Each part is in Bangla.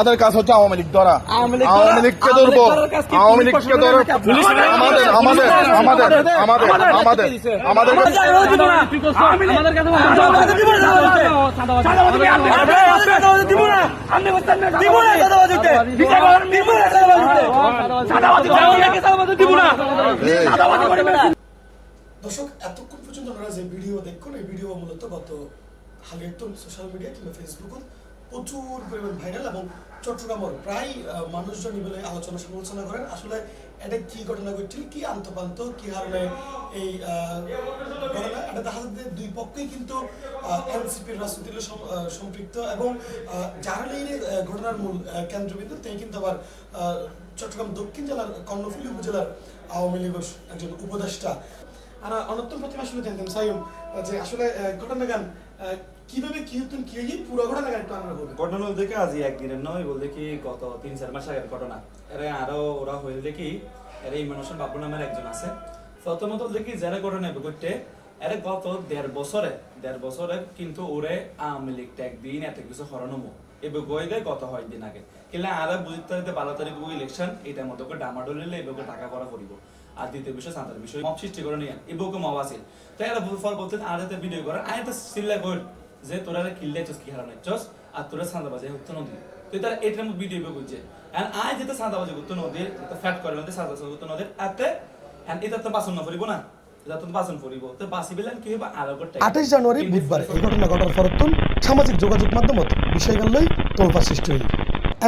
আমাদের কাজ হচ্ছে আওয়ামী লীগ ধরা, আওয়ামী লীগকে ধরবো, আওয়ামী লীগকে ধরো। দর্শক, এতক্ষণ পর্যন্ত আপনারা যে ভিডিও দেখুন, এই ভিডিও মূলত গত হালের তো সোশ্যাল মিডিয়া কিংবা ফেসবুকত প্রচুর পরিমাণ ভাইরাল এবং চট্টগ্রামের প্রায় মানুষজন মিলে আলোচনা সমালোচনা করেন। আসলে এটা কি ঘটনা ঘটছিল, কি আন্তপান্ত, কি কারণে এই ঘটনা, এটা দেখা যাচ্ছে দুই পক্ষই কিন্তু এনসিপির রাজনীতির সম্পৃক্ত এবং যারা এই ঘটনার মূল কেন্দ্রবিন্দু তিনি কিন্তু আবার চট্টগ্রাম দক্ষিণ জেলার কর্ণফুলী উপজেলার আওয়ামী লীগের একজন উপদেষ্টা। আর অনন্তম প্রতিমা আসলে জানতাম সাইম যে আসলে ঘটনা গান কিভাবে কি হতেন, কি হয়ে পুরো ঘটনা গান একটু আমরা বলবো। ঘটনা দেখে আজ একদিনের নয়, বলতে কি গত 3-4 মাস আগের ঘটনা। এর আরো ওরা হইলে দেখি এর ইমরান হোসেন বাবু নামের একজন আছে। প্রথমত দেখি যারা ঘটনা করতে এর গত 1.5 বছরে কিন্তু ওরে আওয়ামী লীগ একদিন এত কিছু হরণমো এবার গই দেয় গত 6 দিন আগে। কিন্তু আর বুঝতে 12 তারিখ ইলেকশন, এটার মতো করে ডামাডোলিলে এবার টাকা করা পড়িব। আর দ্বিতীয় বিষয় সাঁতার বিষয় মব সৃষ্টি করে নিয়ে এবারকে মব আছে। তো এরা ফল বলতে আড়াতে ভিডিও করে আয় তো সিল্লা কর যে তোরা কিল্লাইছস কি হারানো চস আর তোরা সাঁতাবাজি হতো নদী। তো তারা এটার মধ্যে ভিডিও করছে আর আয় যেতে সাঁতাবাজি করতো নদীর ফ্যাট করে মধ্যে সাঁতাবাজি করতো নদীর আতে এটা তো বাসন না করিব না, এটা তো বাসন করিব। তো বাসি বেলেন কি হবে আরো করতে 28 জানুয়ারি বুধবার এই ঘটনা ঘটার পরতুন সামাজিক যোগাযোগ মাধ্যমত বিষয়গুলোই তোলপাড় সৃষ্টি হয়।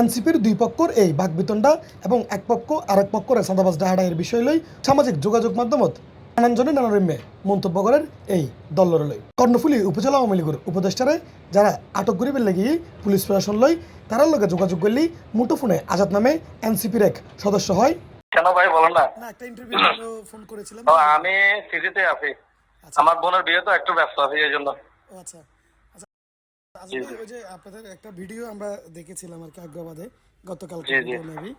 এনসিপির দুই পক্ষর এই বাকবিতণ্ডা এবং এক পক্ষ আরেক পক্ষের সাদাবাজ ডাহাডাইয়ের বিষয় লই সামাজিক যোগাযোগ মাধ্যমত নানানজনে নানারম্যে মন্তব্য করেন এই দলের লই। কর্ণফুলী উপজেলা আওয়ামী লীগের উপদেষ্টারে যারা আটক করিবার লাগি পুলিশ প্রশাসন লই তারার লগে যোগাযোগ করলেই মুঠোফোনে আজাদ নামে এনসিপির এক সদস্য হয়। কেন ভাই বলেন না? একটা ইন্টারভিউ ফোন করেছিলাম। আমি সিটিতে আছি, আমার বোনের বিয়ে তো একটু ব্যস্ত আছি এই জন্য। আচ্ছা আচ্ছা, ওই যে আপনাদের একটা ভিডিও আমরা দেখেছিলাম আর কি আগ্রাবাদে গতকালকে মেবি,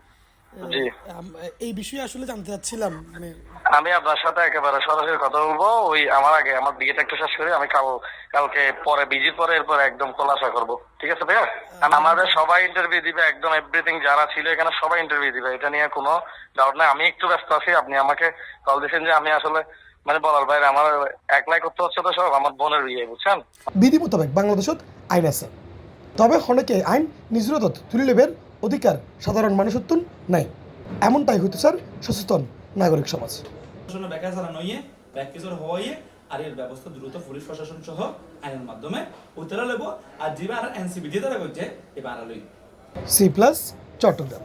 এই বিষয়ে আসলে জানতে চাচ্ছিলাম। মানে আমি আপনার সাথে একেবারে সরাসরি কথা বলবো। ওই আমার আগে আমার বিয়েটা একটু শেষ করি, আমি কালকে পরে বিজির পরে এরপরে একদম খোলাসা করবো, ঠিক আছে ভাইয়া? আমাদের সবাই ইন্টারভিউ দিবে, একদম এভরিথিং যারা ছিল এখানে সবাই ইন্টারভিউ দিবে, এটা নিয়ে কোনো ডাউট নাই। আমি একটু ব্যস্ত আছি, আপনি আমাকে কল দিয়েছেন যে আমি আসলে মানে বলার বাইরে আমার একলাই করতে হচ্ছে তো সব, আমার বোনের বিয়ে, বুঝছেন? বিধি মোতাবেক বাংলাদেশত আইন আছে, তবে অনেকে আইন নিজরত তুলে নেবের অধিকার সাধারণ মানুষের নাই, এমনটাই হইতে স্যার সচেতন নাগরিক সমাজ। ব্যাখ্যা চালানো ইয়ে ব্যাখ্যা হওয়াই আর এর ব্যবস্থা দ্রুত পুলিশ প্রশাসন সহ আইনের মাধ্যমে উত্তরা লেব। আর যেবার এনসিবি দিয়ে তারা করছে এবার আলোই C+ চট্টগ্রাম।